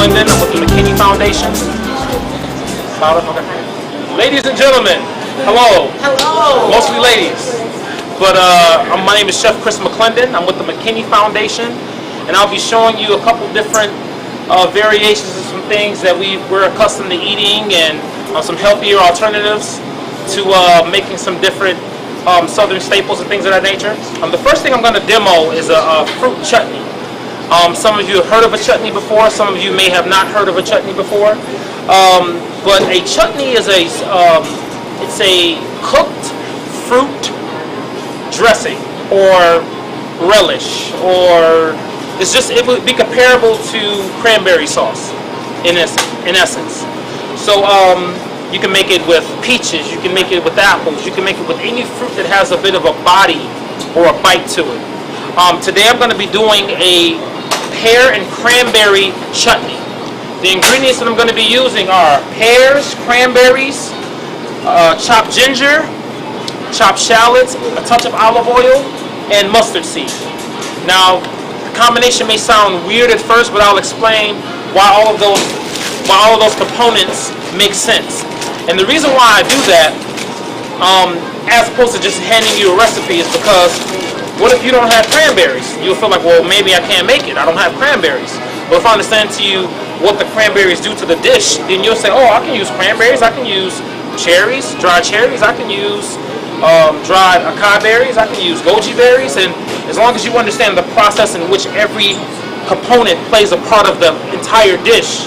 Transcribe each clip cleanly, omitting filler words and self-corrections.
McKinney with the McKinney Foundation. Ladies and gentlemen, hello. Hello. Mostly ladies. But my name is Chef Chris McClendon. I'm with the McKinney Foundation, and I'll be showing you a couple different variations of some things that we're accustomed to eating, and some healthier alternatives to making some different southern staples and things of that nature. The first thing I'm going to demo is a fruit chutney. Some of you have heard of a chutney before. Some of you may have not heard of a chutney before. But a chutney is it's a cooked fruit dressing or relish, or it would be comparable to cranberry sauce in essence. So you can make it with peaches, you can make it with apples, you can make it with any fruit that has a bit of a body or a bite to it. Today I'm going to be doing a pear and cranberry chutney. The ingredients that I'm going to be using are pears, cranberries, chopped ginger, chopped shallots, a touch of olive oil, and mustard seed. Now, the combination may sound weird at first, but I'll explain why all of those components make sense. And the reason why I do that, as opposed to just handing you a recipe, is because what if you don't have cranberries? You'll feel like, well, maybe I can't make it. I don't have cranberries. But if I understand to you what the cranberries do to the dish, then you'll say, oh, I can use cranberries, I can use cherries, dried cherries, I can use dried acai berries, I can use goji berries, and as long as you understand the process in which every component plays a part of the entire dish,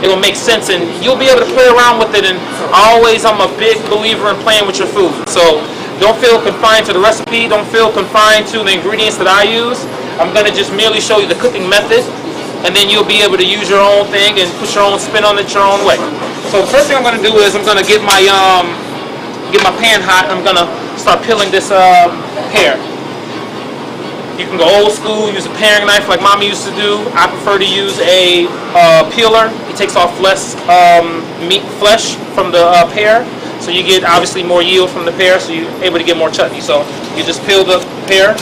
it will make sense, and you'll be able to play around with it. And I'm a big believer in playing with your food. So don't feel confined to the recipe, don't feel confined to the ingredients that I use. I'm going to just merely show you the cooking method, and then you'll be able to use your own thing and put your own spin on it your own way. So the first thing I'm going to do is I'm going to get my pan hot, and I'm going to start peeling this pear. You can go old school, use a paring knife like Mommy used to do. I prefer to use a peeler. It takes off less flesh from the pear, so you get obviously more yield from the pear, so you're able to get more chutney. So you just peel the pear.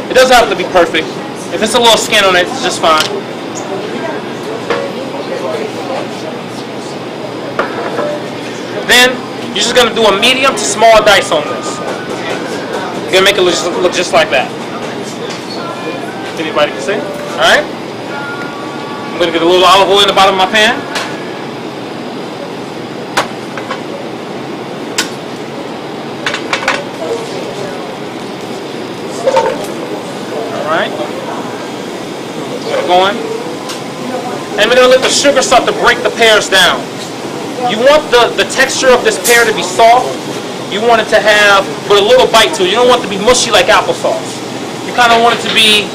It doesn't have to be perfect. If it's a little skin on it, it's just fine. Then you're just going to do a medium to small dice on this. You're going to make it look just like that. Anybody can see? Alright? I'm going to get a little olive oil in the bottom of my pan. Alright? Get it going. And we're going to let the sugar start to break the pears down. You want the texture of this pear to be soft. You want it to have but a little bite to it. You don't want it to be mushy like applesauce. You kind of want it to be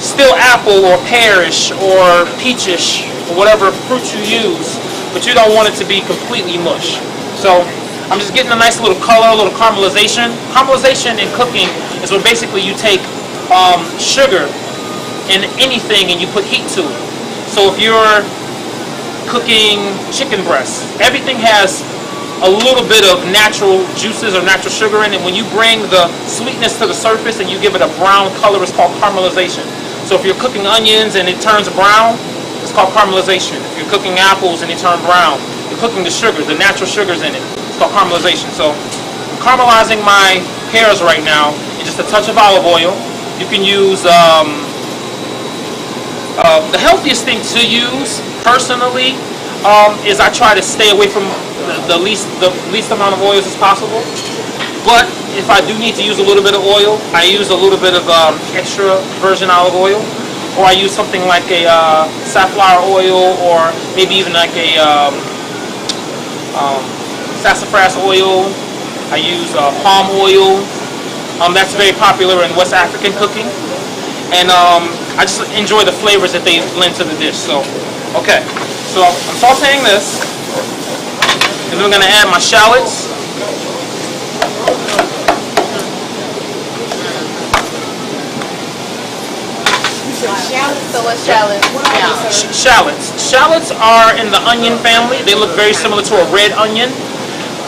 still apple or pearish or peachish or whatever fruit you use, but you don't want it to be completely mush. So I'm just getting a nice little color, a little caramelization. Caramelization in cooking is when basically you take sugar in anything and you put heat to it. So if you're cooking chicken breasts, everything has a little bit of natural juices or natural sugar in it. When you bring the sweetness to the surface and you give it a brown color, it's called caramelization. So if you're cooking onions and it turns brown, it's called caramelization. If you're cooking apples and they turn brown, you're cooking the sugars, the natural sugars in it. It's called caramelization. So I'm caramelizing my pears right now in just a touch of olive oil. You can use the healthiest thing to use personally is I try to stay away from the least amount of oils as possible. But if I do need to use a little bit of oil, I use a little bit of extra virgin olive oil, or I use something like a safflower oil, or maybe even like a sassafras oil. I use palm oil. That's very popular in West African cooking, and I just enjoy the flavors that they blend to the dish. So, okay, so I'm sauteing this, and then I'm going to add my shallots. So what's shallots? Shallots are in the onion family. They look very similar to a red onion.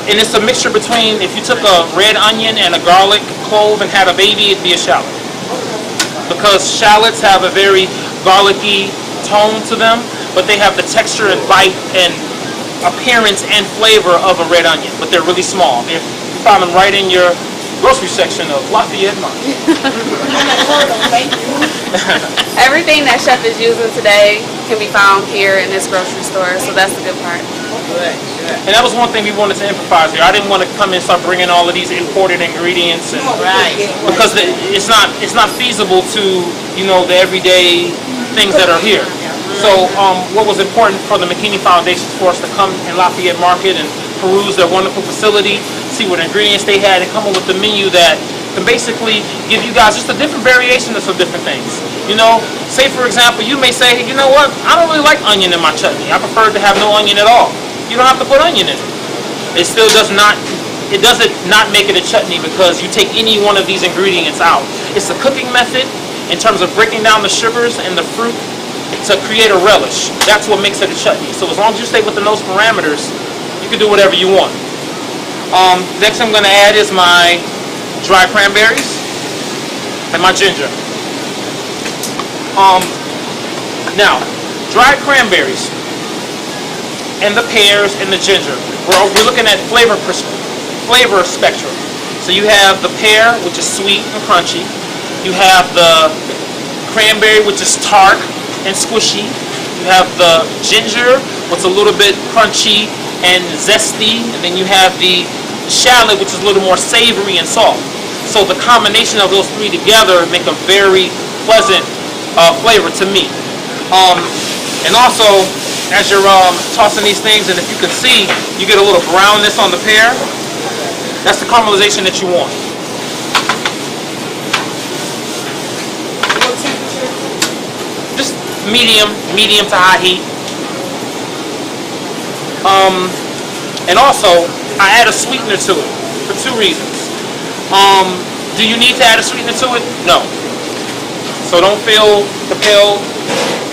And it's a mixture between, if you took a red onion and a garlic clove and had a baby, it'd be a shallot. Because shallots have a very garlicky tone to them, but they have the texture and bite and appearance and flavor of a red onion, but they're really small. You find them right in your grocery section of Lafayette Market. Everything that Chef is using today can be found here in this grocery store, so that's the good part. And that was one thing we wanted to emphasize here. I didn't want to come in and start bringing all of these imported ingredients, and because it's not feasible to, you know, the everyday things that are here. So what was important for the McKinney Foundation is for us to come in Lafayette Market and peruse their wonderful facility, see what ingredients they had, and come up with a menu that can basically give you guys just a different variation of some different things. You know, say for example, you may say, you know what, I don't really like onion in my chutney. I prefer to have no onion at all. You don't have to put onion in it. It still doesn't not make it a chutney because you take any one of these ingredients out. It's the cooking method in terms of breaking down the sugars and the fruit to create a relish. That's what makes it a chutney. So as long as you stay within those parameters, you can do whatever you want. Next I'm going to add is my dry cranberries and my ginger. Now, dry cranberries and the pears and the ginger. We're looking at flavor spectrum. So you have the pear, which is sweet and crunchy. You have the cranberry, which is tart and squishy. You have the ginger, which is a little bit crunchy and zesty. And then you have the shallot, which is a little more savory and soft. So the combination of those three together make a very pleasant flavor to me. And also, as you're tossing these things, and if you can see, you get a little brownness on the pear. That's the caramelization that you want. Just medium to high heat. And also, I add a sweetener to it for two reasons. Do you need to add a sweetener to it? No. So don't feel compelled.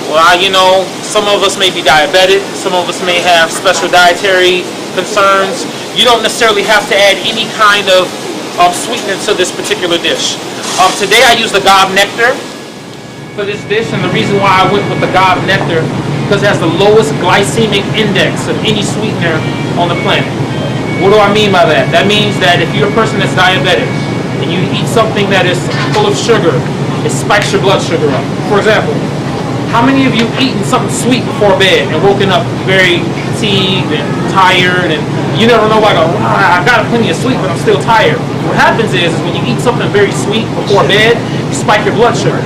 Well, you know, some of us may be diabetic, some of us may have special dietary concerns. You don't necessarily have to add any kind of sweetener to this particular dish. Today I used the gob nectar for this dish, and the reason why I went with the gob nectar because it has the lowest glycemic index of any sweetener on the planet. What do I mean by that? That means that if you're a person that's diabetic and you eat something that is full of sugar, it spikes your blood sugar up. For example, how many of you eaten something sweet before bed and woken up very fatigued and tired, and you never know, like, I got plenty of sweet but I'm still tired? What happens is when you eat something very sweet before bed, you spike your blood sugar,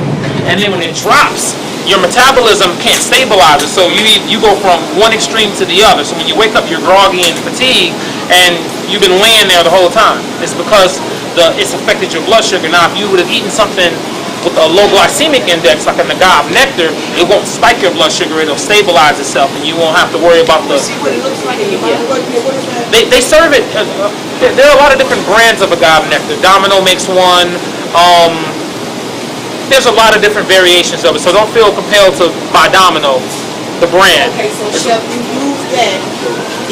and then when it drops, your metabolism can't stabilize it, so you go from one extreme to the other. So when you wake up, you're groggy and fatigued, and you've been laying there the whole time. It's because it's affected your blood sugar. Now, if you would have eaten something with a low glycemic index, like a agave nectar, it won't spike your blood sugar. It'll stabilize itself, and you won't have to worry about the. See what it looks like. They serve it. There are a lot of different brands of agave nectar. Domino makes one. There's a lot of different variations of it, so don't feel compelled to buy Domino, the brand. Okay, so Chef, you use that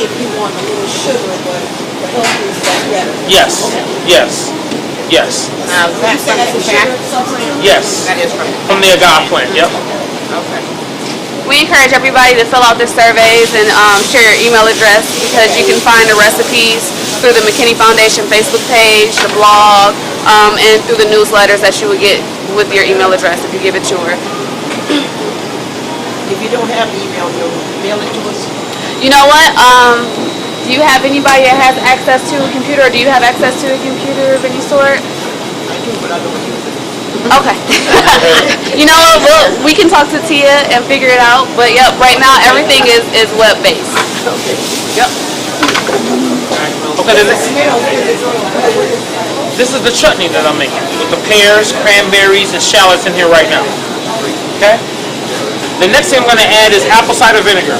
if you want a little sugar, but the healthy is that better. Yes. Okay. Yes. Yes. You say that's a sugar substitute? Yes. That is From the agave plant. Yep. Okay. We encourage everybody to fill out their surveys and share your email address, because you can find the recipes through the McKinney Foundation Facebook page, the blog, and through the newsletters that you would get with your email address if you give it to her. If you don't have email, you'll mail it to us. You know what? Do you have anybody that has access to a computer, or do you have access to a computer of any sort? I do, but I don't use it. Okay. You know what? We can talk to Tia and figure it out. But yep, right now everything is web based. Okay. Yep. Okay. This is the chutney that I'm making with the pears, cranberries, and shallots in here right now. Okay. The next thing I'm going to add is apple cider vinegar.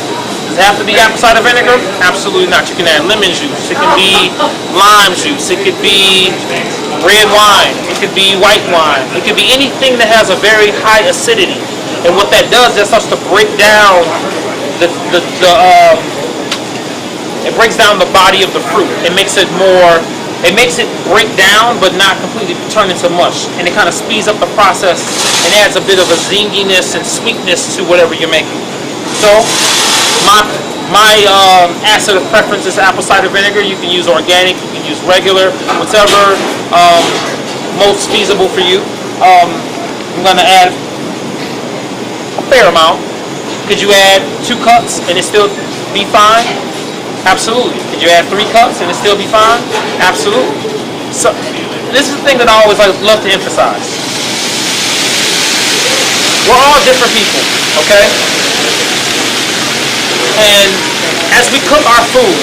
Does it have to be apple cider vinegar? Absolutely not. You can add lemon juice. It can be lime juice. It could be red wine. It could be white wine. It could be anything that has a very high acidity. And what that does, that starts to break down it breaks down the body of the fruit. It makes it break down, but not completely turn into mush. And it kind of speeds up the process and adds a bit of a zinginess and sweetness to whatever you're making. So, my acid of preference is apple cider vinegar. You can use organic, you can use regular, whatever most feasible for you. I'm going to add a fair amount. Could you add 2 cups and it still be fine? Absolutely. Could you add 3 cups and it still be fine? Absolutely. So this is the thing that I always love to emphasize. We're all different people, okay? And as we cook our food,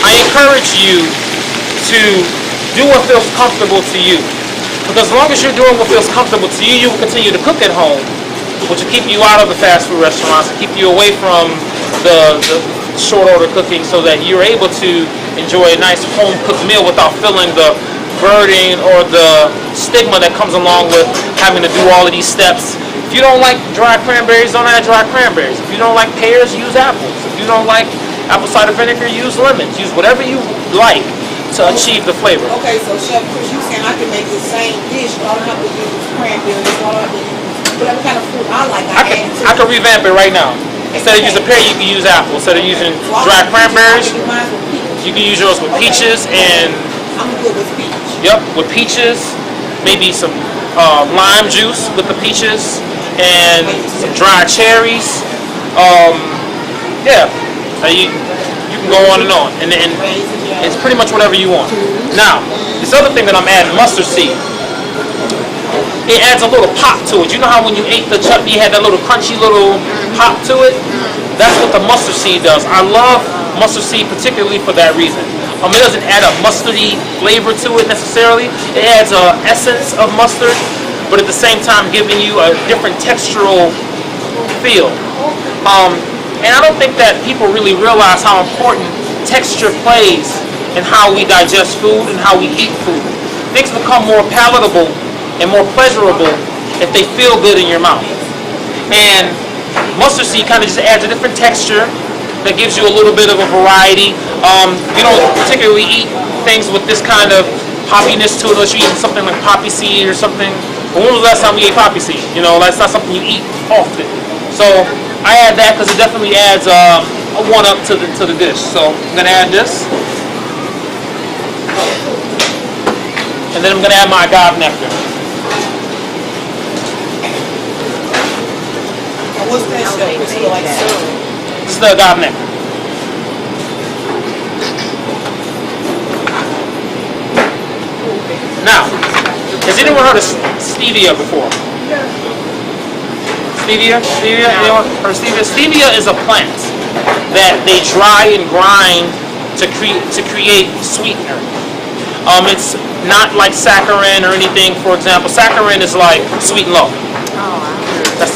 I encourage you to do what feels comfortable to you. Because as long as you're doing what feels comfortable to you, you will continue to cook at home, which will keep you out of the fast food restaurants, keep you away from the short order cooking, so that you're able to enjoy a nice home cooked meal without feeling the burden or the stigma that comes along with having to do all of these steps. If you don't like dry cranberries, don't add dry cranberries. If you don't like pears, use apples. If you don't like apple cider vinegar, use lemons. Use whatever you like to achieve the flavor. Okay, so Chef Chris, you saying I can make the same dish, but I don't have to use cranberries, I don't have to use whatever kind of fruit I like. I can revamp it right now. Instead of using pear, you can use apple. Instead of using dry cranberries, you can use yours with peaches and... I'm good with peach. Yep, with peaches, maybe some lime juice with the peaches, and some dried cherries. Yeah, so you can go on and on. And it's pretty much whatever you want. Now, this other thing that I'm adding, mustard seed. It adds a little pop to it. You know how when you ate the chutney, you had that little crunchy little pop to it? That's what the mustard seed does. I love mustard seed particularly for that reason. It doesn't add a mustardy flavor to it necessarily. It adds an essence of mustard, but at the same time giving you a different textural feel. And I don't think that people really realize how important texture plays in how we digest food and how we eat food. Things become more palatable and more pleasurable if they feel good in your mouth. And mustard seed kind of just adds a different texture that gives you a little bit of a variety. You don't particularly eat things with this kind of poppiness to it unless you're eating something like poppy seed or something. But when was the last time we ate poppy seed? You know, that's not something you eat often. So I add that because it definitely adds a one-up to the dish. So I'm gonna add this. And then I'm gonna add my agave nectar. What's that stuff? It's like syrup. This is the agave nectar. Now, has anyone heard of stevia before? Stevia? Anyone heard of stevia? Stevia is a plant that they dry and grind to create sweetener. It's not like saccharin or anything. For example, saccharin is like sweet and low.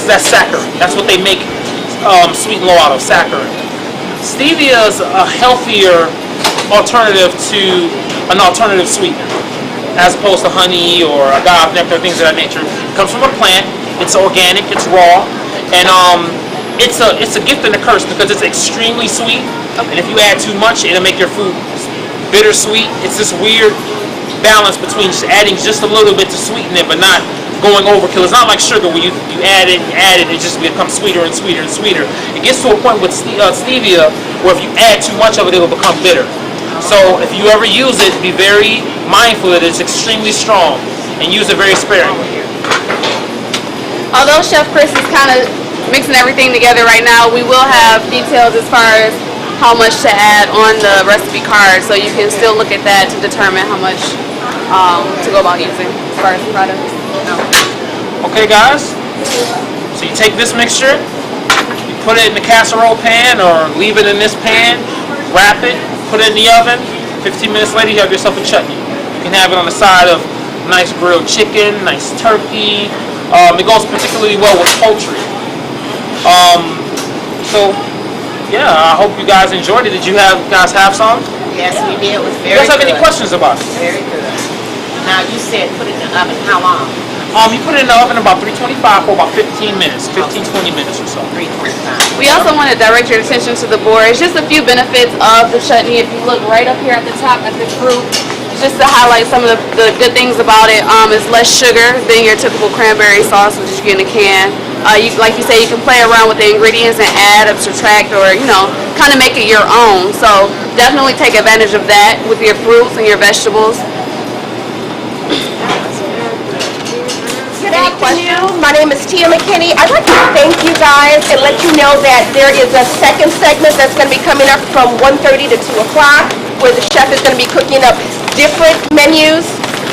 That's saccharin. That's what they make sweet and low out of, saccharin. Stevia is a healthier alternative to an alternative sweetener, as opposed to honey or agave nectar, things of that nature. It comes from a plant. It's organic. It's raw, and it's a gift and a curse because it's extremely sweet. And if you add too much, it'll make your food bittersweet. It's this weird balance between just adding just a little bit to sweeten it, but not going overkill. It's not like sugar where you add it, it just becomes sweeter and sweeter and sweeter. It gets to a point with stevia where if you add too much of it, it will become bitter. So if you ever use it, be very mindful that it's extremely strong and use it very sparingly. Although Chef Chris is kind of mixing everything together right now, we will have details as far as how much to add on the recipe card, so you can still look at that to determine how much to go about using as far as the products. Okay guys, so you take this mixture, you put it in the casserole pan or leave it in this pan, wrap it, put it in the oven. 15 minutes later you have yourself a chutney. You can have it on the side of nice grilled chicken, nice turkey. It goes particularly well with poultry. So yeah, I hope you guys enjoyed it. Did you guys have some? Yes, we did. It was very You guys have good. any questions about it? Very good. Now, you said put it in the oven how long? You put it in the oven about 325 for about 15 minutes, 15-20 minutes or so. 325. We also want to direct your attention to the board. It's just a few benefits of the chutney. If you look right up here at the top at the fruit, just to highlight some of the good things about it, it's less sugar than your typical cranberry sauce, which you get in a can. Like you say, you can play around with the ingredients and add or subtract, or kind of make it your own. So definitely take advantage of that with your fruits and your vegetables. Good afternoon. My name is Tia McKinney. I'd like to thank you guys and let you know that there is a second segment that's going to be coming up from 1:30 to 2 o'clock, where the chef is going to be cooking up different menus.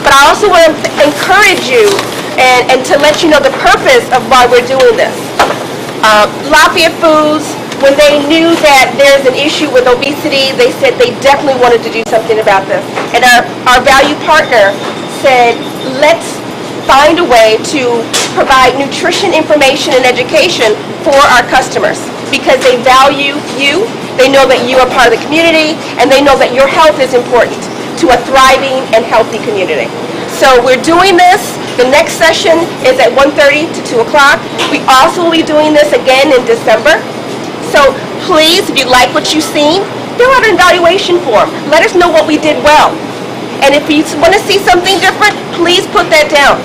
But I also want to encourage you and to let you know the purpose of why we're doing this. Lafayette Foods, when they knew that there's an issue with obesity, they said they definitely wanted to do something about this. And our value partner said, let's find a way to provide nutrition information and education for our customers, because they value you, they know that you are part of the community, and they know that your health is important to a thriving and healthy community. So we're doing this. The next session is at 1:30 to 2 o'clock. We also will be doing this again in December. So please, if you like what you've seen, fill out an evaluation form. Let us know what we did well. And if you want to see something different, please put that down.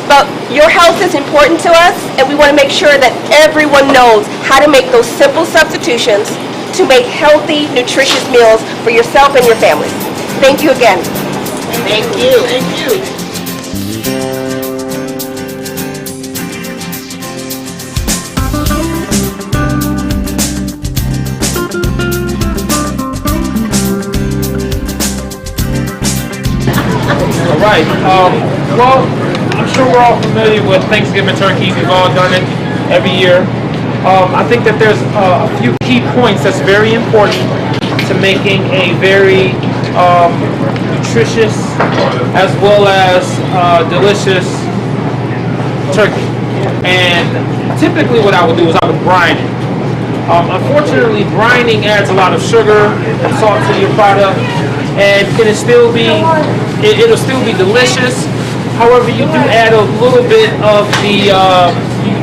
But your health is important to us, and we want to make sure that everyone knows how to make those simple substitutions to make healthy, nutritious meals for yourself and your family. Thank you again. Thank you. Thank you. All right. Well, I'm sure we're all familiar with Thanksgiving turkey. We've all done it every year. I think that there's a few key points that's very important to making a very nutritious as well as delicious turkey. And typically what I would do is I would brine it. Unfortunately, brining adds a lot of sugar and salt to your product, and it'll still be delicious. However, you do add a little bit of the,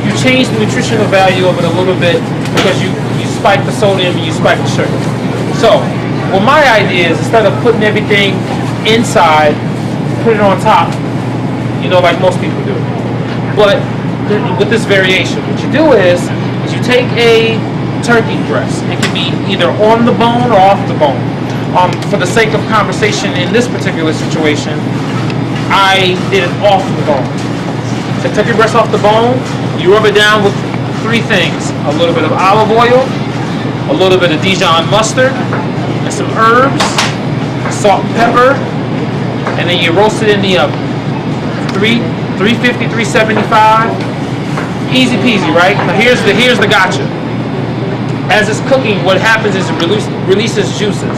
you change the nutritional value of it a little bit, because you spike the sodium and you spike the sugar. So, well, my idea is, instead of putting everything inside, put it on top, like most people do. But with this variation, what you do is you take a turkey breast. It can be either on the bone or off the bone. For the sake of conversation in this particular situation, I did it off the bone. So take your breast off the bone, you rub it down with three things: a little bit of olive oil, a little bit of Dijon mustard, and some herbs, salt and pepper, and then you roast it in the oven. 350, 375. Easy peasy, right? Now here's the gotcha. As it's cooking, what happens is it releases juices.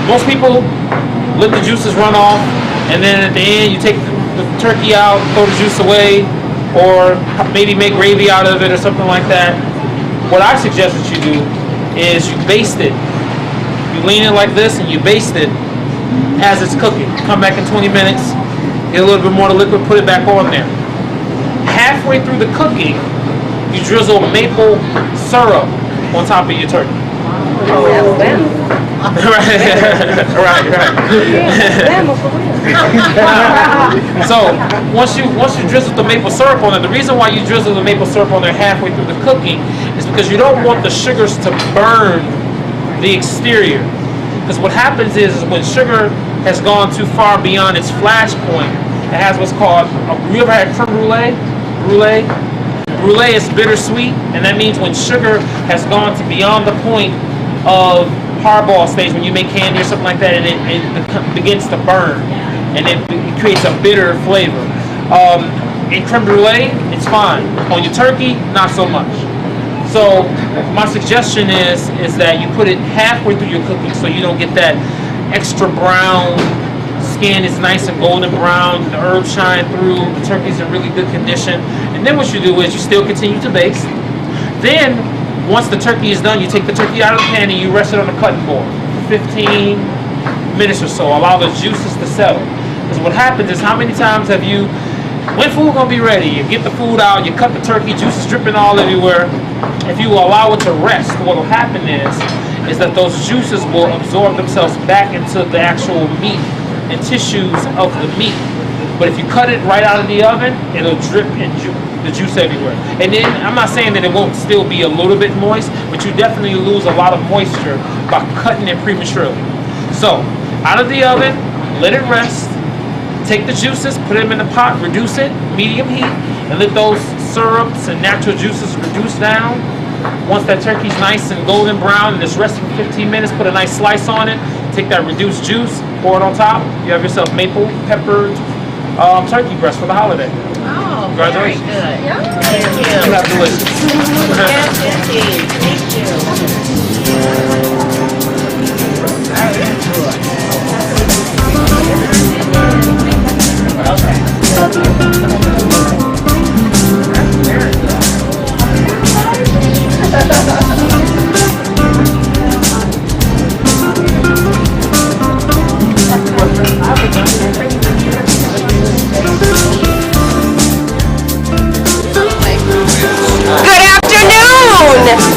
Most people let the juices run off, and then at the end you take the turkey out, throw the juice away, or maybe make gravy out of it or something like that. What I suggest that you do is you baste it. You lean it like this and you baste it as it's cooking. Come back in 20 minutes, get a little bit more of the liquid, put it back on there. Halfway through the cooking, you drizzle maple syrup on top of your turkey. Right. So once you drizzle the maple syrup on it, the reason why you drizzle the maple syrup on there halfway through the cooking is because you don't want the sugars to burn the exterior. Because what happens is when sugar has gone too far beyond its flash point, it has what's called, you ever had creme brulee? Brulee is bittersweet, and that means when sugar has gone to beyond the point of hardball stage, when you make candy or something like that, and it begins to burn, and it creates a bitter flavor. In creme brulee, it's fine. On your turkey, not so much. So my suggestion is that you put it halfway through your cooking, so you don't get that extra brown skin. It's nice and golden brown, the herbs shine through, the turkey's in really good condition. And then what you do is you still continue to baste. Then once the turkey is done, you take the turkey out of the pan and you rest it on the cutting board for 15 minutes or so. Allow the juices to settle. Because what happens is, how many times have you when food gonna be ready, you get the food out, you cut the turkey, juices dripping all everywhere. If you allow it to rest, what will happen is that those juices will absorb themselves back into the actual meat and tissues of the meat. But if you cut it right out of the oven, it'll drip and the juice everywhere. And then I'm not saying that it won't still be a little bit moist, but you definitely lose a lot of moisture by cutting it prematurely. So out of the oven, let it rest. Take the juices, put them in the pot, reduce it, medium heat, and let those syrups and natural juices reduce down. Once that turkey's nice and golden brown and it's resting for 15 minutes, put a nice slice on it. Take that reduced juice, pour it on top. You have yourself maple peppered turkey breast for the holiday. Oh, very Congratulations. good. Yeah. Thank you. You have delicious. Yes, indeed. Thank you. Very good. Okay. That's very good.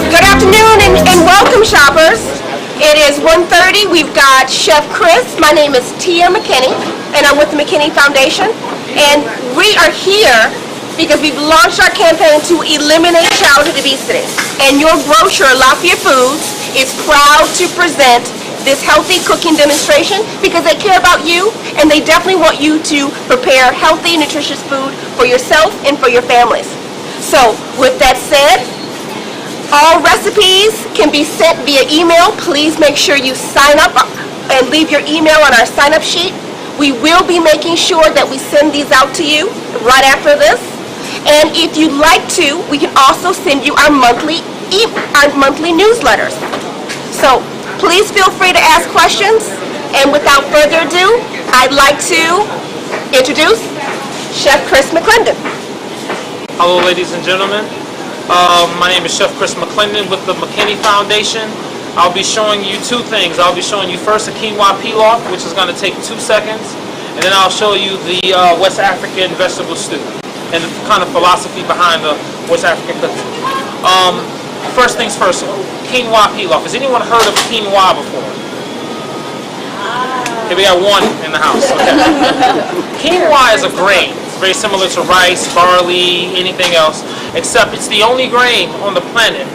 Good afternoon and welcome, shoppers. It is 1:30. We've got Chef Chris. My name is Tia McKinney, and I'm with the McKinney Foundation. And we are here because we've launched our campaign to eliminate childhood obesity. And your grocer, Lafayette Foods, is proud to present this healthy cooking demonstration because they care about you and they definitely want you to prepare healthy, nutritious food for yourself and for your families. So, with that said, all recipes can be sent via email. Please make sure you sign up and leave your email on our sign-up sheet. We will be making sure that we send these out to you right after this. And if you'd like to, we can also send you our monthly newsletters. So please feel free to ask questions. And without further ado, I'd like to introduce Chef Chris McClendon. Hello, ladies and gentlemen. My name is Chef Chris McClendon with the McKinney Foundation. I'll be showing you two things. I'll be showing you first a quinoa pilaf, which is going to take 2 seconds, and then I'll show you the West African vegetable stew and the kind of philosophy behind the West African cooking. First things first, quinoa pilaf. Has anyone heard of quinoa before? Okay, we got one in the house. Okay. Quinoa is a grain. It's very similar to rice, barley, anything else, except it's the only grain on the planet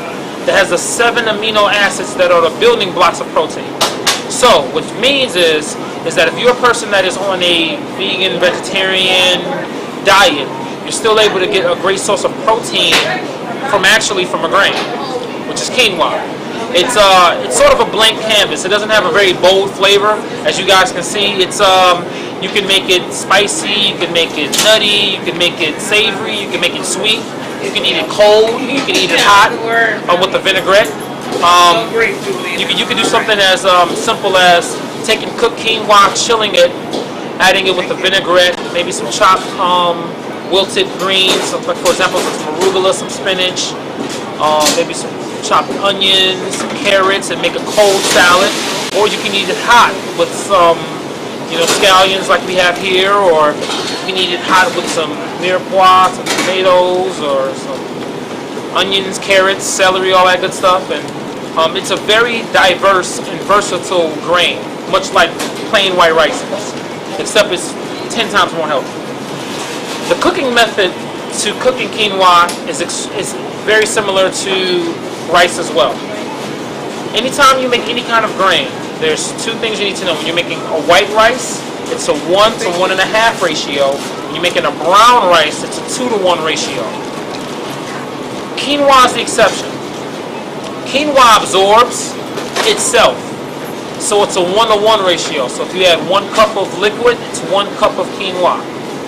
that has the 7 amino acids that are the building blocks of protein. So, what it means is that if you're a person that is on a vegan, vegetarian diet, you're still able to get a great source of protein from a grain, which is quinoa. It's sort of a blank canvas. It doesn't have a very bold flavor, as you guys can see. It's you can make it spicy, you can make it nutty, you can make it savory, you can make it sweet. You can eat it cold, you can eat it hot with the vinaigrette. You can do something as simple as taking cooked quinoa, chilling it, adding it with the vinaigrette, maybe some chopped wilted greens, like for example some arugula, some spinach, maybe some chopped onions, some carrots, and make a cold salad. Or you can eat it hot with some scallions like we have here, or you can eat it hot with some mirepoix, some tomatoes, or some onions, carrots, celery, all that good stuff. And it's a very diverse and versatile grain, much like plain white rice is, except it's 10 times more healthy. The cooking method to cooking quinoa is very similar to rice as well. Anytime you make any kind of grain, there's 2 things you need to know. When you're making a white rice, it's a 1 to 1.5 ratio. When you're making a brown rice, it's a 2 to 1 ratio. Quinoa is the exception. Quinoa absorbs itself, so it's a 1 to 1 ratio. So if you add 1 cup of liquid, it's 1 cup of quinoa,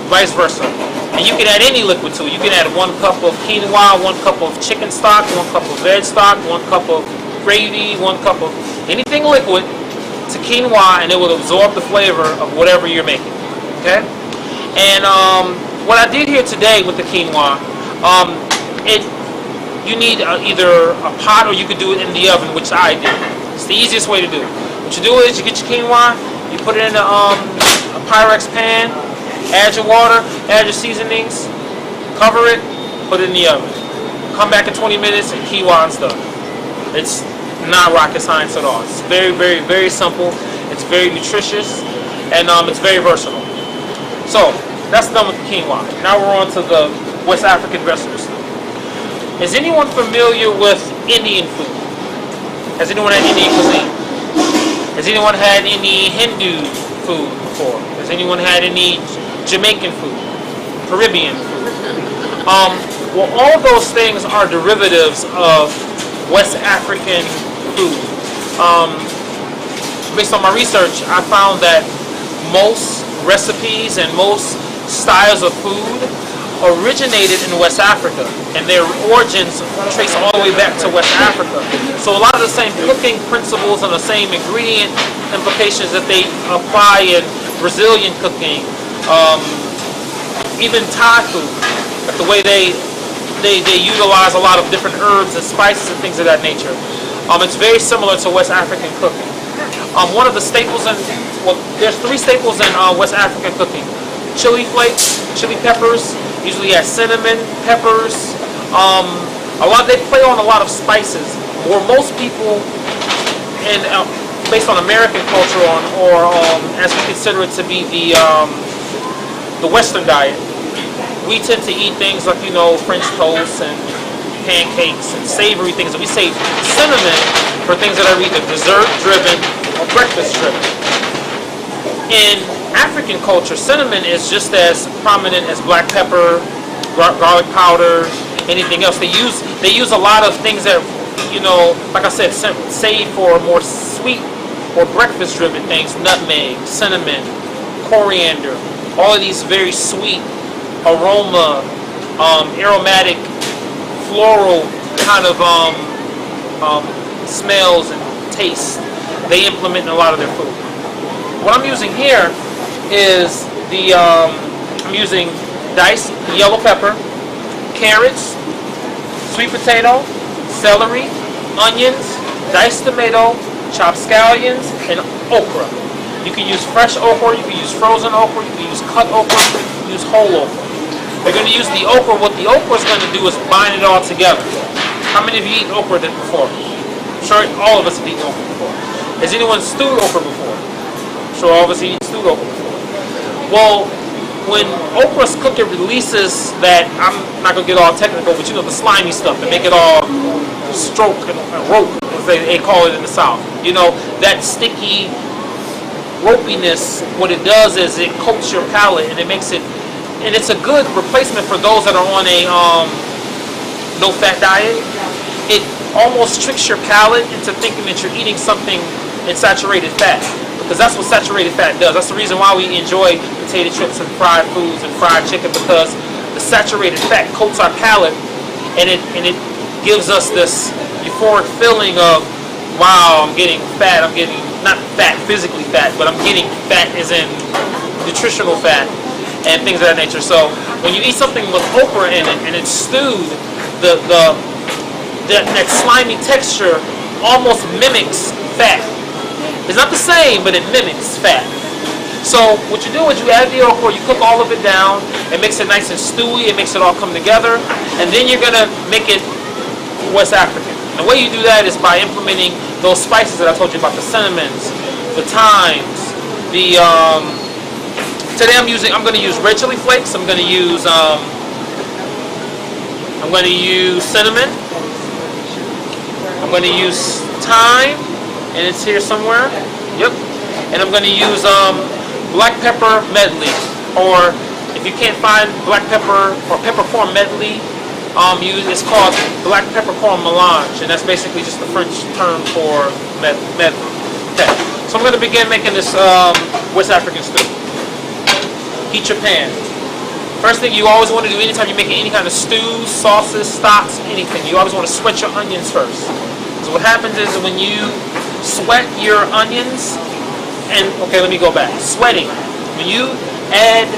vice versa. And you can add any liquid to it. You can add 1 cup of quinoa, 1 cup of chicken stock, 1 cup of veg stock, 1 cup of gravy, 1 cup of anything liquid to quinoa, and it will absorb the flavor of whatever you're making. Okay? And what I did here today with the quinoa, you need either a pot or you could do it in the oven, which I did. It's the easiest way to do it. What you do is you get your quinoa, you put it in a Pyrex pan, Add your water, add your seasonings, cover it, put it in the oven. Come back in 20 minutes and quinoa's done. It's not rocket science at all. It's very, very, very simple. It's very nutritious, and it's very versatile. So that's done with the quinoa. Now we're on to the West African vegetable stew. Is anyone familiar with Indian food? Has anyone had Indian cuisine? Has anyone had any Hindu food before? Has anyone had any Jamaican food? Caribbean food? Well, all those things are derivatives of West African food. Based on my research, I found that most recipes and most styles of food originated in West Africa, and their origins trace all the way back to West Africa. So a lot of the same cooking principles and the same ingredient implications that they apply in Brazilian cooking, even Thai food, like the way they utilize a lot of different herbs and spices and things of that nature. It's very similar to West African cooking. One of the staples in, well, there's 3 staples in West African cooking. Chili flakes, chili peppers, usually has cinnamon, peppers. They play on a lot of spices. Where most people, based on American culture, as we consider it to be the Western diet, we tend to eat things like, French toast and pancakes and savory things. And we save cinnamon for things that are either dessert-driven or breakfast-driven. In African culture, cinnamon is just as prominent as black pepper, garlic powder, anything else. They use a lot of things that, like I said, save for more sweet or breakfast-driven things. Nutmeg, cinnamon, coriander, all of these very sweet, aromatic, floral kind of smells and tastes they implement in a lot of their food. What I'm using here is I'm using diced yellow pepper, carrots, sweet potato, celery, onions, diced tomato, chopped scallions, and okra. You can use fresh okra, you can use frozen okra, you can use cut okra, you can use whole okra. We're going to use the okra. What the okra is going to do is bind it all together. How many of you eaten okra before? I'm sure all of us have eaten okra before. Has anyone stewed okra before? I'm sure all of us have eaten stewed okra before. Well, when okra's cooked, it releases that, I'm not going to get all technical, but the slimy stuff that make it all stroke and rope, as they call it in the South. That sticky ropiness, what it does is it coats your palate, and it makes it, and it's a good replacement for those that are on a no-fat diet. It almost tricks your palate into thinking that you're eating something in saturated fat, because that's what saturated fat does. That's the reason why we enjoy potato chips and fried foods and fried chicken, because the saturated fat coats our palate, and it gives us this euphoric feeling of, wow, I'm getting fat. I'm getting, not fat, physically fat, but I'm getting fat as in nutritional fat and things of that nature. So when you eat something with okra in it and it's stewed, that slimy texture almost mimics fat. It's not the same, but it mimics fat. So what you do is you add the okra, you cook all of it down, it makes it nice and stewy, it makes it all come together, and then you're going to make it West African. And the way you do that is by implementing those spices that I told you about, the cinnamons, the thymes, today I'm going to use red chili flakes, I'm going to use cinnamon, I'm going to use thyme, and it's here somewhere, yep, and I'm going to use black pepper medley, or if you can't find black pepper or peppercorn medley, it's called black peppercorn melange, and that's basically just the French term for medley. Okay, so I'm going to begin making this West African stew. Heat your pan. First thing you always want to do anytime you're making any kind of stews, sauces, stocks, anything, you always want to sweat your onions first. So what happens is when you sweat your onions, and okay, let me go back. Sweating. When you add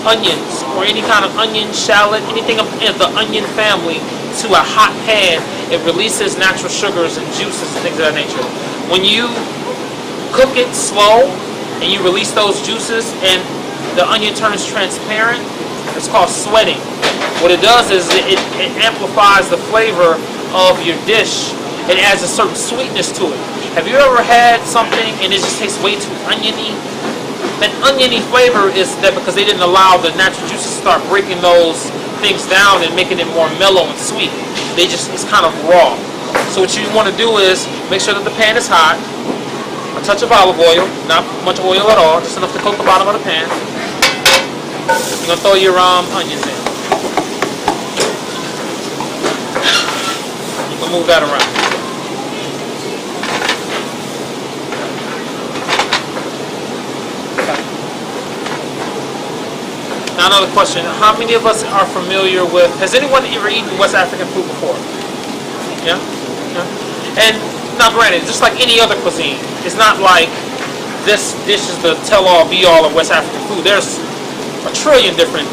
onions or any kind of onion, shallot, anything of the onion family to a hot pan, it releases natural sugars and juices and things of that nature. When you cook it slow and you release those juices and the onion turns transparent. It's called sweating. What it does is it amplifies the flavor of your dish. It adds a certain sweetness to it. Have you ever had something and it just tastes way too oniony? That oniony flavor is that because they didn't allow the natural juices to start breaking those things down and making it more mellow and sweet. It's kind of raw. So what you want to do is make sure that the pan is hot. A touch of olive oil, not much oil at all, just enough to coat the bottom of the pan. You're going to throw your onions in. You can move that around. Now another question, how many of us are familiar with, has anyone ever eaten West African food before? Yeah? And now granted, just like any other cuisine, it's not like this dish is the tell-all be-all of West African food. There's a trillion different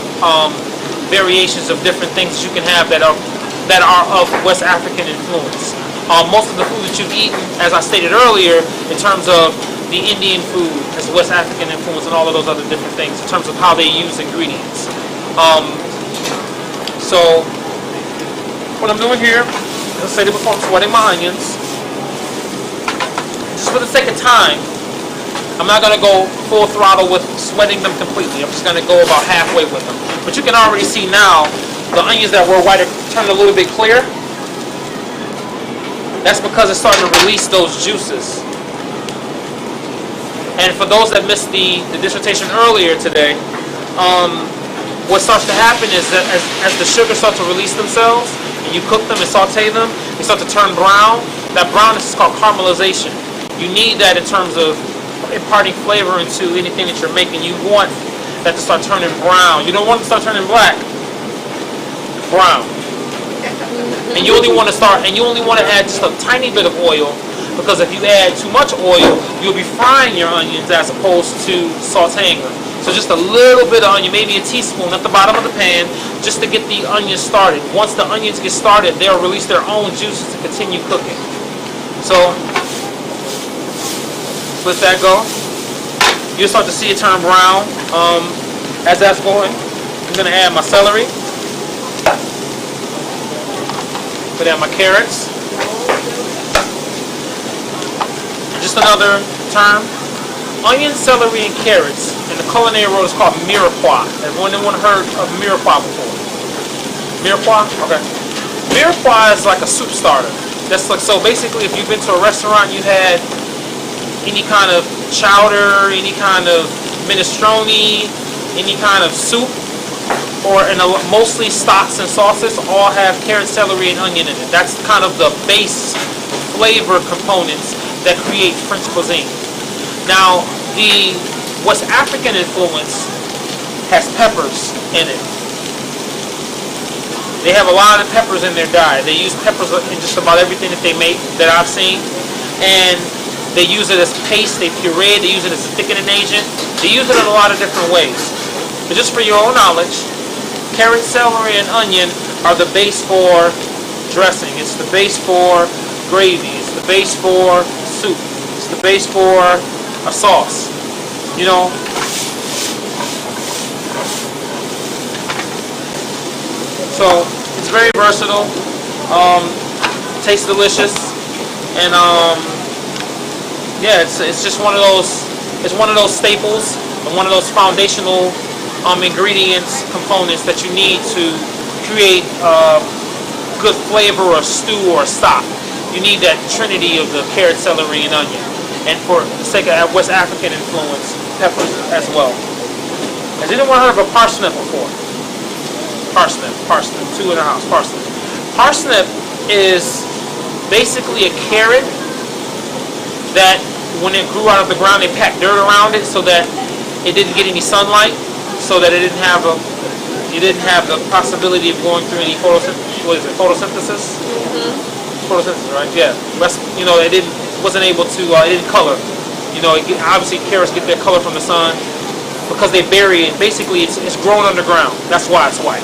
variations of different things that you can have that are of West African influence. Most of the food that you've eaten, as I stated earlier, in terms of the Indian food has West African influence and all of those other different things in terms of how they use ingredients. So what I'm doing here, as I stated before, I'm sweating my onions. Just for the sake of time, I'm not going to go full throttle with sweating them completely. I'm just going to go about halfway with them. But you can already see now the onions that were white are turning a little bit clear. That's because it's starting to release those juices. And for those that missed the dissertation earlier today, what starts to happen is that as the sugars start to release themselves, and you cook them and saute them, they start to turn brown. That brownness is called caramelization. You need that in terms of imparting flavor into anything that you're making. You want that to start turning brown. You don't want it to start turning black. Brown. And you only want to add just a tiny bit of oil, because if you add too much oil, you'll be frying your onions as opposed to sauteing them. So just a little bit of onion, maybe a teaspoon at the bottom of the pan, just to get the onions started. Once the onions get started, they'll release their own juices to continue cooking. So let that go. You'll start to see it turn brown. As that's going, I'm going to add my celery. Put in my carrots. Just another term. Onion, celery, and carrots in the culinary world is called mirepoix. Anyone heard of mirepoix before? Mirepoix? Okay. Mirepoix is like a soup starter. That's like, so basically if you've been to a restaurant, you had any kind of chowder, any kind of minestrone, any kind of soup, or mostly stocks and sauces, all have carrot, celery, and onion in it. That's kind of the base flavor components that create French cuisine. Now, the West African influence has peppers in it. They have a lot of peppers in their diet. They use peppers in just about everything that they make that I've seen. And they use it as paste, they puree it, they use it as a thickening agent. They use it in a lot of different ways. But just for your own knowledge, carrot, celery, and onion are the base for dressing. It's the base for gravy. It's the base for soup. It's the base for a sauce. You know, so it's very versatile. Tastes delicious, and yeah, it's just one of those. It's one of those staples and one of those foundational ingredients, components that you need to create good flavor or stew or stock. You need that trinity of the carrot, celery, and onion. And for the sake of West African influence, peppers as well. Has anyone heard of a parsnip before? Parsnip, two in the house, parsnip. Parsnip is basically a carrot that when it grew out of the ground, they packed dirt around it so that it didn't get any sunlight, so that it didn't have the possibility of going through any photosynthesis? Mm-hmm. Photosynthesis, right? Yeah. You know, it wasn't able to, it didn't color. You know, obviously carrots get their color from the sun because they bury it. Basically, it's grown underground. That's why it's white.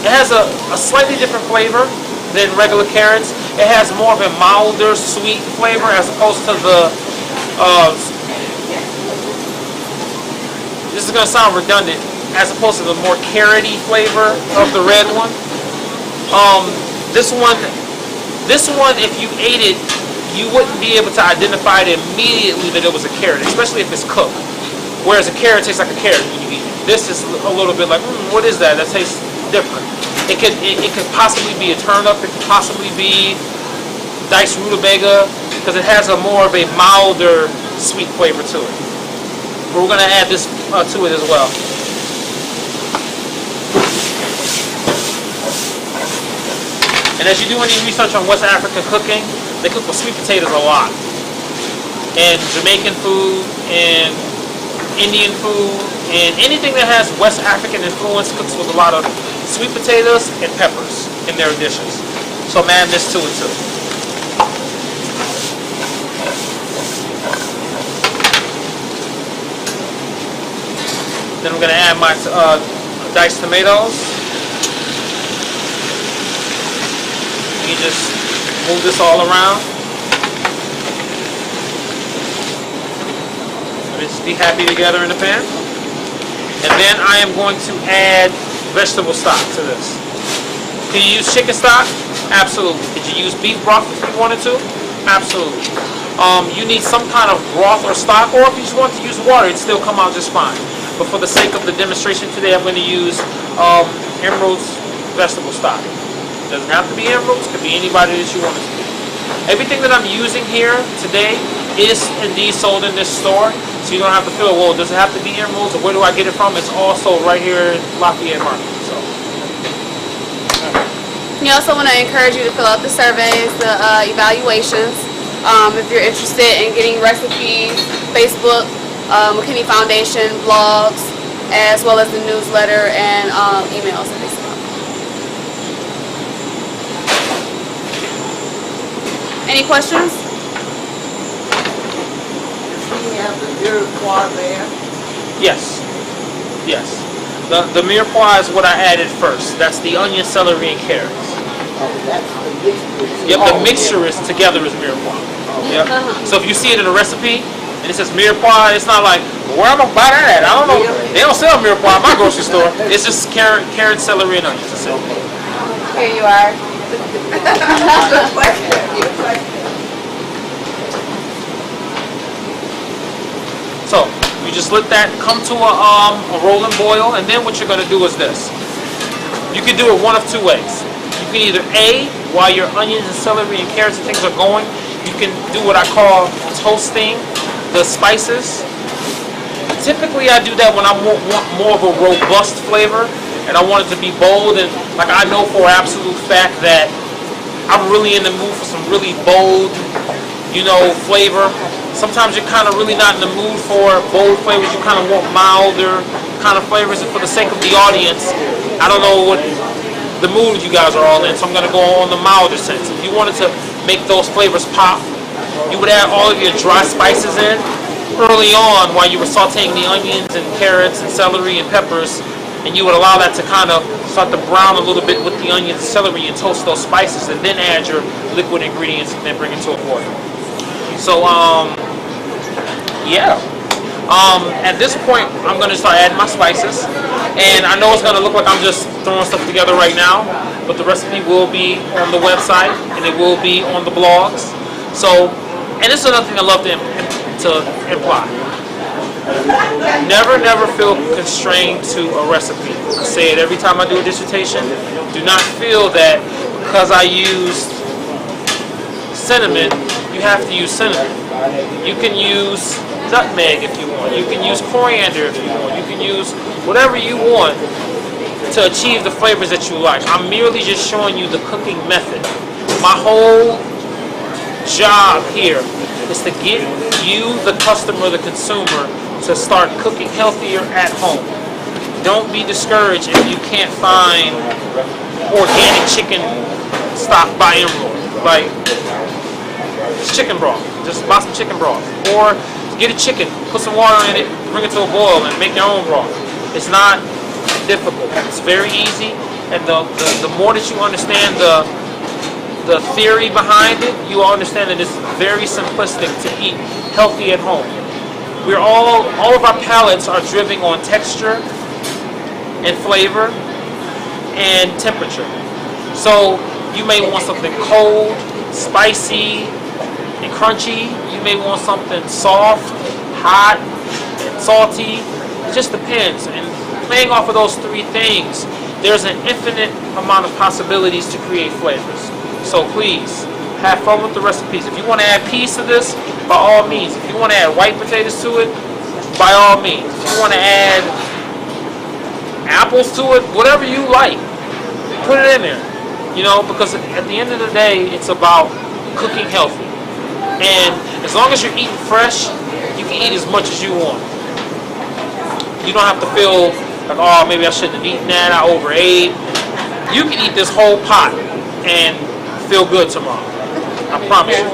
It has a slightly different flavor than regular carrots. It has more of a milder, sweet flavor as opposed to the this is going to sound redundant, as opposed to the more carroty flavor of the red one. This one, if you ate it, you wouldn't be able to identify it immediately that it was a carrot, especially if it's cooked. Whereas a carrot tastes like a carrot when you eat it. This is a little bit like, what is that? That tastes different. It could possibly be a turnip. It could possibly be diced rutabaga, because it has a more of a milder sweet flavor to it. But we're going to add this to it as well. And as you do any research on West African cooking, they cook with sweet potatoes a lot. And Jamaican food, and Indian food, and anything that has West African influence cooks with a lot of sweet potatoes and peppers in their dishes. So I'm adding this to it too. Then I'm going to add my diced tomatoes. You just move this all around. Let it just be happy together in the pan. And then I am going to add vegetable stock to this. Can you use chicken stock? Absolutely. Could you use beef broth if you wanted to? Absolutely. You need some kind of broth or stock, or if you just want to use water, it'd still come out just fine. But for the sake of the demonstration today, I'm going to use Emerald's vegetable stock. It doesn't have to be Emerald's, it could be anybody that you want it to be. Everything that I'm using here today is indeed sold in this store, so you don't have to feel, well, does it have to be Emerald's, or where do I get it from? It's all sold right here in Lafayette Market. So. We also want to encourage you to fill out the surveys, the evaluations. If you're interested in getting recipes, Facebook, McKinney Foundation, blogs, as well as the newsletter and emails that they send out. Any questions? Does he have the mirepoix there? Yes. Yes. The mirepoix is what I added first. That's the onion, celery, and carrots. Oh, that's the mixture. Yep, the mixture is together is mirepoix. Yep. So if you see it in a recipe and it says mirepoix, it's not like, well, where am I gonna buy that at? I don't know. They don't sell mirepoix at my grocery store. It's just carrot, celery, and onions. That's it. Here you are. Good question. Good question. So you just let that come to a rolling boil, and then what you're gonna do is this. You can do it one of two ways. You can either A, while your onions and celery and carrots and things are going, you can do what I call toasting the spices. Typically I do that when I want more of a robust flavor and I want it to be bold, and like I know for absolute fact that I'm really in the mood for some really bold, flavor. Sometimes you're kind of really not in the mood for bold flavors. You kind of want milder kind of flavors, and for the sake of the audience, I don't know what the mood you guys are all in, so I'm going to go on the milder sense. If you wanted to make those flavors pop, you would add all of your dry spices in early on while you were sauteing the onions and carrots and celery and peppers, and you would allow that to kind of start to brown a little bit with the onions and celery and toast those spices, and then add your liquid ingredients and then bring it to a boil. So, yeah. At this point, I'm going to start adding my spices, and I know it's going to look like I'm just throwing stuff together right now, but the recipe will be on the website, and it will be on the blogs. So, and this is another thing I love to imply. Never feel constrained to a recipe. I say it every time I do a dissertation. Do not feel that because I used cinnamon, you have to use cinnamon. You can use nutmeg if you want. You can use coriander if you want. You can use whatever you want to achieve the flavors that you like. I'm merely just showing you the cooking method. My whole job here is to get you, the customer, the consumer, to start cooking healthier at home. Don't be discouraged if you can't find organic chicken stock by Emerald. Like, it's chicken broth. Just buy some chicken broth. Or get a chicken, put some water in it, bring it to a boil, and make your own broth. It's not difficult. It's very easy, and the more that you understand the theory behind it, you will understand that it's very simplistic to eat healthy at home. all of our palates are driven on texture and flavor and temperature. So you may want something cold, spicy, and crunchy. You may want something soft, hot, and salty. It just depends. And playing off of those three things, there's an infinite amount of possibilities to create flavors. So please, have fun with the recipes. If you want to add peas to this, by all means. If you want to add white potatoes to it, by all means. If you want to add apples to it, whatever you like, put it in there. You know, because at the end of the day, it's about cooking healthy. And as long as you're eating fresh, you can eat as much as you want. You don't have to feel like, oh, maybe I shouldn't have eaten that, I overate. You can eat this whole pot and feel good tomorrow. I promise you.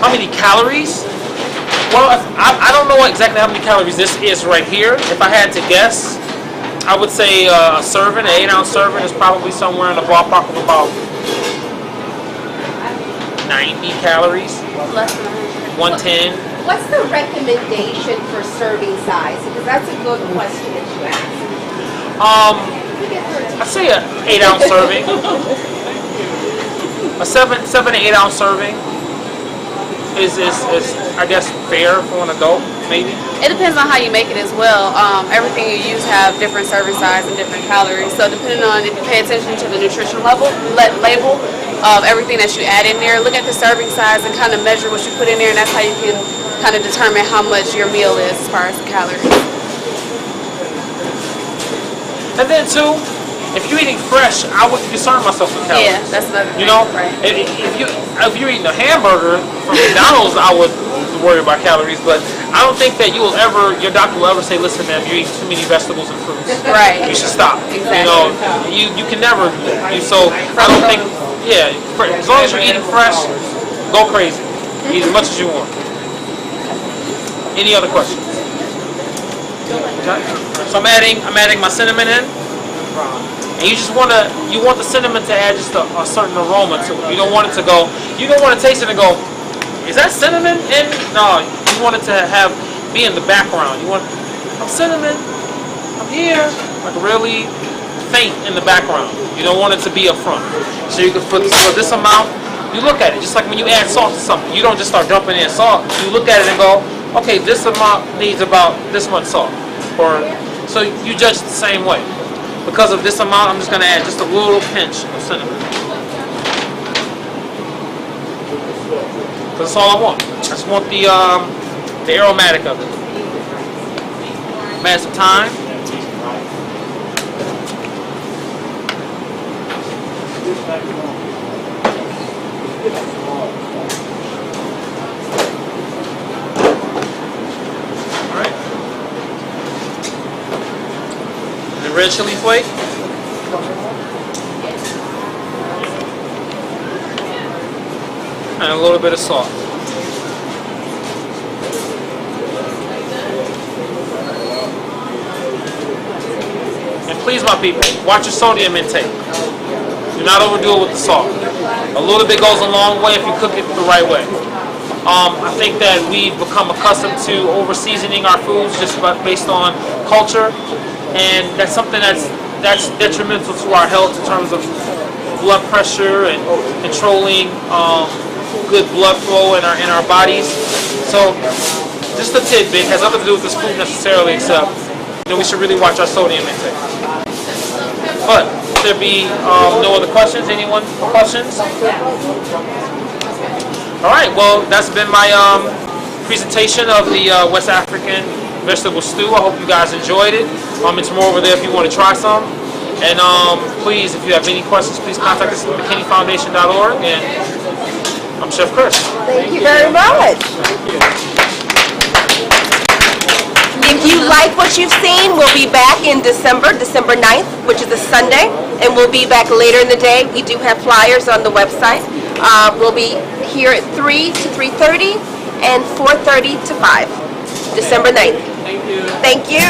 How many calories? Well, I don't know exactly how many calories this is right here. If I had to guess, I would say a serving, an 8-ounce serving, is probably somewhere in the ballpark of about 90 calories. Less than 110. What's the recommendation for serving size? Because that's a good question that you asked. I'd say an 8-ounce serving. A 7 to 8 ounce serving is I guess fair for an adult, maybe. It depends on how you make it as well. Everything you use have different serving size and different calories. So depending on if you pay attention to the nutrition label of everything that you add in there, look at the serving size and kind of measure what you put in there, and that's how you can kind of determine how much your meal is as far as the calories. And then too, if you're eating fresh, I wouldn't concern myself with calories. Yeah, that's another thing. You know, right. if you're eating a hamburger from McDonald's, I would worry about calories. But I don't think that your doctor will ever say, listen, man, you're eating too many vegetables and fruits. Right. You should stop. Exactly. You know, you can never. So I don't think. Yeah, as long as you're eating fresh, go crazy. Eat as much as you want. Any other questions? Okay. So I'm adding my cinnamon in. And you want the cinnamon to add just a certain aroma to it. You don't want it to taste it and go, is that cinnamon in? No, you want it to be in the background. You want, I'm cinnamon, I'm here, like really faint in the background. You don't want it to be up front. So you can put this amount, you look at it, just like when you add salt to something. You don't just start dumping in salt. You look at it and go, okay, this amount needs about this much salt. So you judge it the same way. Because of this amount, I'm just going to add just a little pinch of cinnamon. That's all I want. I just want the aromatic of it. Add some thyme. All right. The red chili flake. And a little bit of salt. And please, my people, watch your sodium intake. Do not overdo it with the salt. A little bit goes a long way if you cook it the right way. I think that we've become accustomed to over-seasoning our foods just based on culture, and that's something that's detrimental to our health in terms of blood pressure and controlling good blood flow in our bodies. So just a tidbit, has nothing to do with this food necessarily, except we should really watch our sodium intake. But there be no other questions? Anyone questions? All right, well, that's been my presentation of the West African vegetable stew. I hope you guys enjoyed it. It's more over there if you want to try some. And please, if you have any questions, please contact us at McKinneyfoundation.org. And I'm Chef Chris. Thank you very much. If you like what you've seen, we'll be back in December 9th, which is a Sunday, and we'll be back later in the day. We do have flyers on the website. We'll be here at 3 to 3:30 and 4:30 to 5, December 9th. Thank you. Thank you.